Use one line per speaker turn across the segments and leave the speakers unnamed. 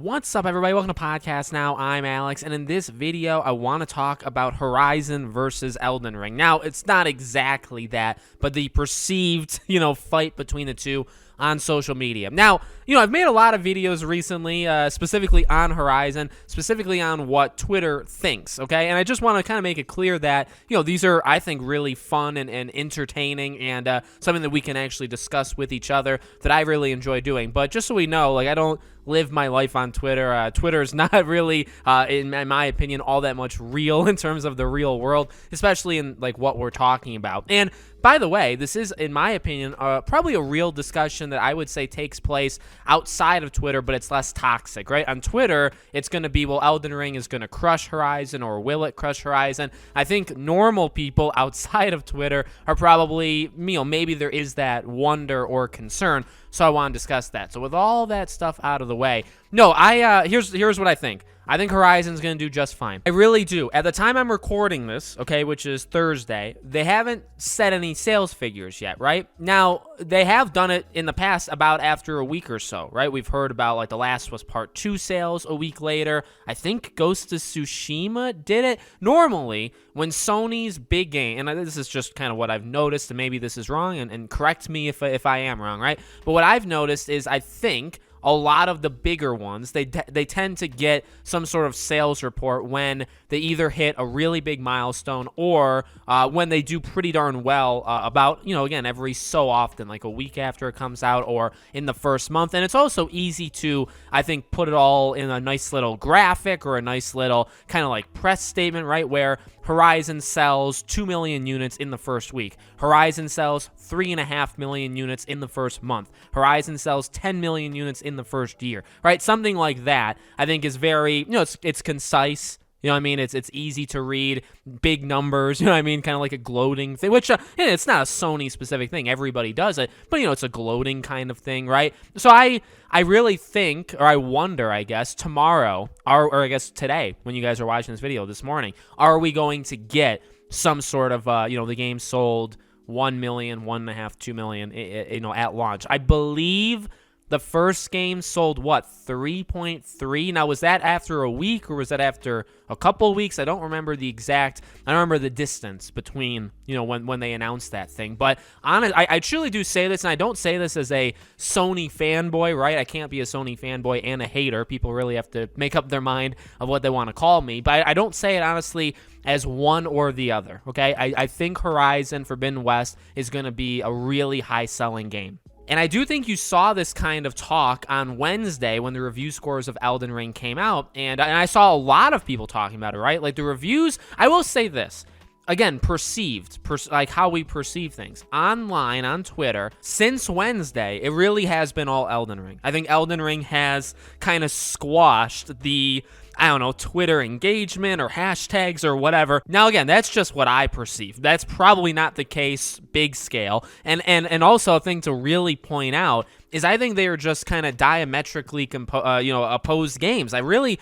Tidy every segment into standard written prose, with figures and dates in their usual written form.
What's up, everybody? Welcome to Podcast Now. I'm Alex, and in this video, I want to talk about Horizon versus Elden Ring. Now, it's not exactly that, but the perceived, fight between the two on social media. Now, I've made a lot of videos recently, specifically on Horizon, specifically on what Twitter thinks, okay? And I just want to kind of make it clear that, these are, I think, really fun and entertaining and something that we can actually discuss with each other that I really enjoy doing. But just so we know, I don't live my life on Twitter. Twitter is not really, in my opinion, all that much real in terms of the real world, especially in what we're talking about. And by the way, this is, in my opinion, probably a real discussion that I would say takes place outside of Twitter, but it's less toxic, right? On Twitter, it's going to be, well, Elden Ring is going to crush Horizon, or will it crush Horizon? I think normal people outside of Twitter are probably, maybe there is that wonder or concern. So I want to discuss that. So with all that stuff out of the way, here's what I think. I think Horizon's going to do just fine. I really do. At the time I'm recording this, okay, which is Thursday, they haven't set any sales figures yet, right? Now, they have done it in the past about after a week or so, right? We've heard about, The Last of Us Part 2 sales a week later. I think Ghost of Tsushima did it. Normally, when Sony's big game, and this is just kind of what I've noticed, and maybe this is wrong, and correct me if I am wrong, right? But what I've noticed is I think a lot of the bigger ones, they tend to get some sort of sales report when they either hit a really big milestone or when they do pretty darn well about, again, every so often, like a week after it comes out or in the first month. And it's also easy to, I think, put it all in a nice little graphic or a nice little kind of press statement, right, where Horizon sells 2 million units in the first week. Horizon sells 3.5 million units in the first month. Horizon sells 10 million units in the first year, right? Something like that, I think, is very, it's concise. It's easy to read, big numbers, kind of like a gloating thing, which, it's not a Sony specific thing. Everybody does it, but, it's a gloating kind of thing, right? So I really think, or I wonder, I guess, tomorrow, or I guess today, when you guys are watching this video this morning, are we going to get some sort of, the game sold 1 million, 1.5, 2 million, at launch? I believe the first game sold, 3.3? Now, was that after a week or was that after a couple of weeks? I don't remember the exact. I don't remember the distance between, when they announced that thing. But I truly do say this, and I don't say this as a Sony fanboy, right? I can't be a Sony fanboy and a hater. People really have to make up their mind of what they want to call me. But I don't say it, honestly, as one or the other, okay? I think Horizon Forbidden West is going to be a really high-selling game. And I do think you saw this kind of talk on Wednesday when the review scores of Elden Ring came out, and I saw a lot of people talking about it, right? The reviews, I will say this, again, how we perceive things. Online, on Twitter, since Wednesday, it really has been all Elden Ring. I think Elden Ring has kind of squashed the, Twitter engagement or hashtags or whatever. Now, again, that's just what I perceive. That's probably not the case big scale. And also a thing to really point out is I think they are just kind of diametrically opposed games. I really,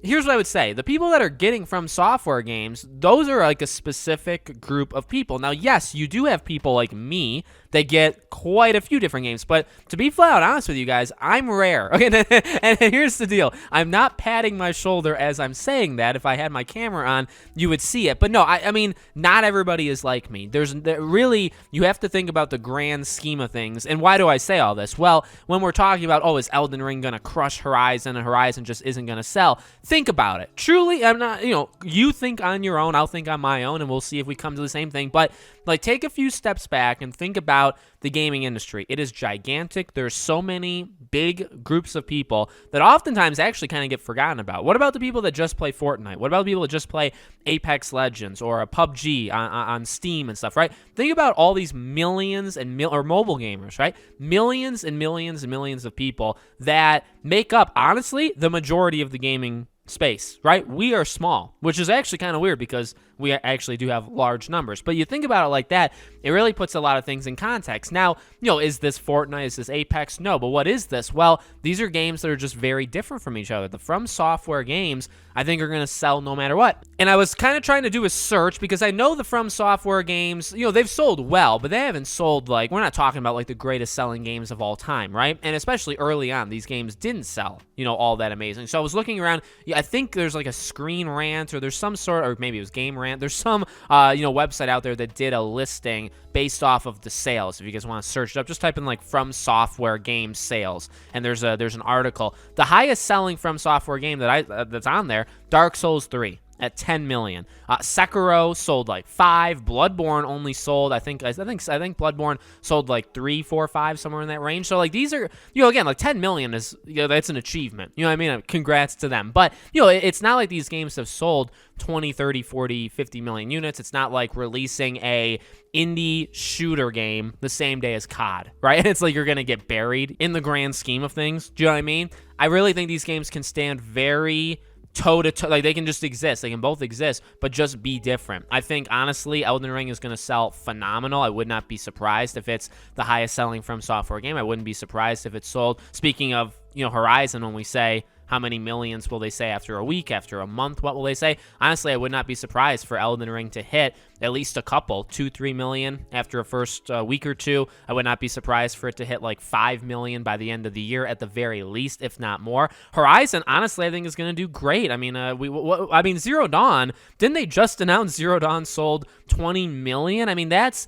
here's what I would say. The people that are getting From Software games, those are a specific group of people. Now, yes, you do have people like me that get quite a few different games, but to be flat out honest with you guys, I'm rare. Okay, and here's the deal. I'm not patting my shoulder as I'm saying that. If I had my camera on, you would see it. But no, I mean, not everybody is like me. Really, you have to think about the grand scheme of things. And why do I say all this? Well, when we're talking about, is Elden Ring going to crush Horizon and Horizon just isn't going to sell, think about it. Truly, I'm not, you think on your own, I'll think on my own, and we'll see if we come to the same thing. But take a few steps back and think about the gaming industry. It is gigantic. There's so many big groups of people that oftentimes actually kind of get forgotten about. What about the people that just play Fortnite? What about the people that just play Apex Legends or a PUBG on Steam and stuff, right? Think about all these millions or mobile gamers, right? Millions and millions and millions of people that make up, honestly, the majority of the gaming space, right? We are small, which is actually kind of weird because we actually do have large numbers. But you think about it like that, it really puts a lot of things in context. Now, is this Fortnite? Is this Apex? No, but what is this? Well, these are games that are just very different from each other. The From Software games, I think, are going to sell no matter what. And I was kind of trying to do a search because I know the From Software games, they've sold well, but they haven't sold, like, we're not talking about, like, the greatest selling games of all time, right? And especially early on, these games didn't sell, all that amazing. So I was looking around. Yeah, I think there's, like, a Screen Rant, or there's some sort, or maybe it was Game Rant. There's some, website out there that did a listing based off of the sales. If you guys want to search it up, just type in, like, From Software game sales, and there's an article. The highest selling From Software game that's on there, Dark Souls 3 at 10 million. Sekiro sold like 5. Bloodborne only sold, I think Bloodborne sold like 3, 4, 5, somewhere in that range. So like these are, again, like 10 million is, that's an achievement. You know what I mean? Congrats to them. But, it's not like these games have sold 20, 30, 40, 50 million units. It's not like releasing a indie shooter game the same day as COD, right? It's like you're going to get buried in the grand scheme of things. Do you know what I mean? I really think these games can stand very toe-to-toe, like they can just exist. They can both exist, but just be different. I think, honestly, Elden Ring is going to sell phenomenal. I would not be surprised if it's the highest selling From Software game. I wouldn't be surprised if it's sold. Speaking of, Horizon, when we say how many millions will they say after a week, after a month, what will they say? Honestly, I would not be surprised for Elden Ring to hit at least a couple, 2-3 million after a first week or two. I would not be surprised for it to hit like 5 million by the end of the year at the very least, if not more. Horizon, honestly, I think is going to do great. I mean, Zero Dawn, didn't they just announce Zero Dawn sold 20 million? I mean, that's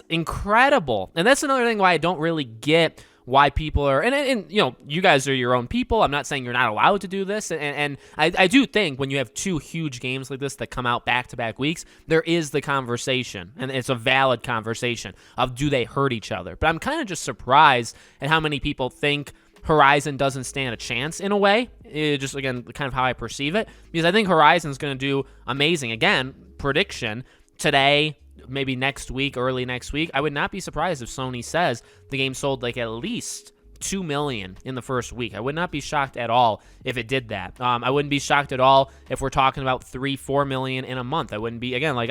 incredible. And that's another thing why I don't really get why people are, and you guys are your own people. I'm not saying you're not allowed to do this, and I do think when you have two huge games like this that come out back-to-back weeks, there is the conversation, and it's a valid conversation of do they hurt each other. But I'm kind of just surprised at how many people think Horizon doesn't stand a chance in a way. Just, again, kind of how I perceive it, because I think Horizon's going to do amazing. Again, prediction, today, maybe next week, early next week, I would not be surprised if Sony says the game sold like at least 2 million in the first week. I would not be shocked at all if it did that. I wouldn't be shocked at all if we're talking about 3-4 million in a month. I wouldn't be, again, like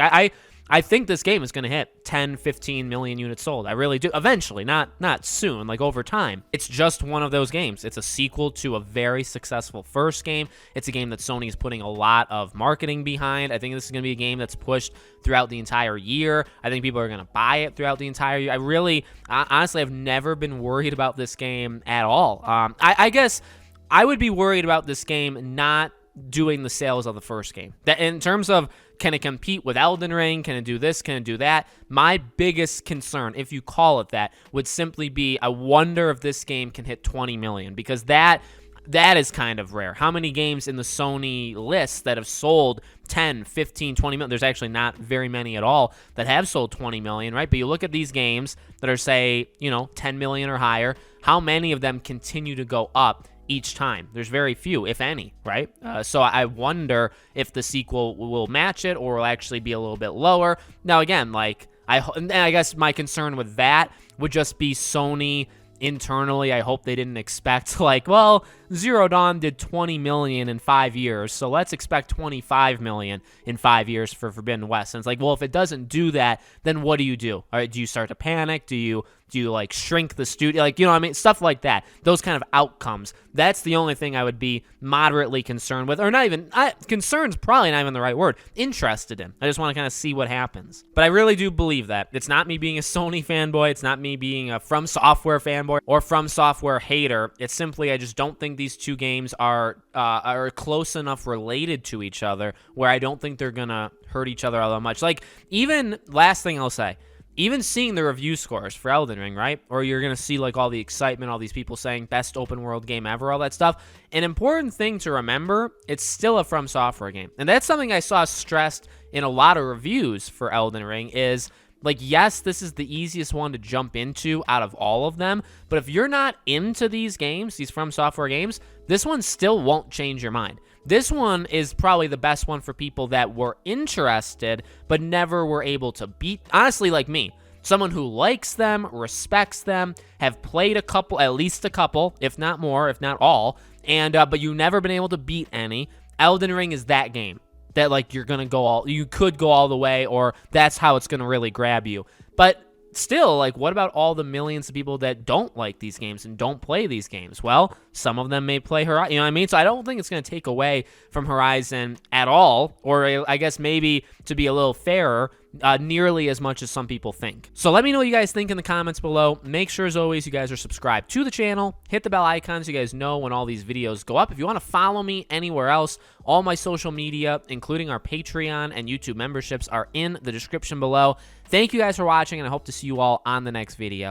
I think this game is going to hit 10, 15 million units sold. I really do. Eventually, not soon, like over time. It's just one of those games. It's a sequel to a very successful first game. It's a game that Sony is putting a lot of marketing behind. I think this is going to be a game that's pushed throughout the entire year. I think people are going to buy it throughout the entire year. Honestly, I've never been worried about this game at all. I guess I would be worried about this game not doing the sales of the first game. That in terms of, can it compete with Elden Ring? Can it do this? Can it do that? My biggest concern, if you call it that, would simply be, I wonder if this game can hit 20 million, because that is kind of rare. How many games in the Sony list that have sold 10, 15, 20 million? There's actually not very many at all that have sold 20 million, right? But you look at these games that are, say, 10 million or higher, how many of them continue to go up each time? There's very few, if any, right? So I wonder if the sequel will match it or will actually be a little bit lower. Now, again, like I guess my concern with that would just be Sony internally. I hope they didn't expect, like, well, Zero Dawn did 20 million in 5 years, so let's expect 25 million in 5 years for Forbidden West. And it's like, well, if it doesn't do that, then what do you do? All right, do you start to panic? Do you like shrink the studio? Like, what I mean? Stuff like that. Those kind of outcomes. That's the only thing I would be moderately concerned with, or not even, concerned's probably not even the right word, interested in. I just want to kind of see what happens. But I really do believe that. It's not me being a Sony fanboy. It's not me being a From Software fanboy or From Software hater. It's simply, I just don't think these two games are close enough related to each other where I don't think they're going to hurt each other all that much. Like, even, last thing I'll say, even seeing the review scores for Elden Ring, right? Or you're going to see like all the excitement, all these people saying best open world game ever, all that stuff. An important thing to remember, it's still a From Software game. And that's something I saw stressed in a lot of reviews for Elden Ring is, like, yes, this is the easiest one to jump into out of all of them, but if you're not into these games, these From Software games, this one still won't change your mind. This one is probably the best one for people that were interested but never were able to beat. Honestly, like me, someone who likes them, respects them, have played a couple, at least a couple, if not more, if not all, and but you've never been able to beat any. Elden Ring is that game that like you could go all the way, or that's how it's gonna really grab you. But still, like, what about all the millions of people that don't like these games and don't play these games? Well, some of them may play Horizon, you know what I mean? So I don't think it's going to take away from Horizon at all, or I guess maybe, to be a little fairer, nearly as much as some people think. So let me know what you guys think in the comments below. Make sure, as always, you guys are subscribed to the channel. Hit the bell icon so you guys know when all these videos go up. If you want to follow me anywhere else, all my social media, including our Patreon and YouTube memberships, are in the description below. Thank you guys for watching, and I hope to see you all on the next video.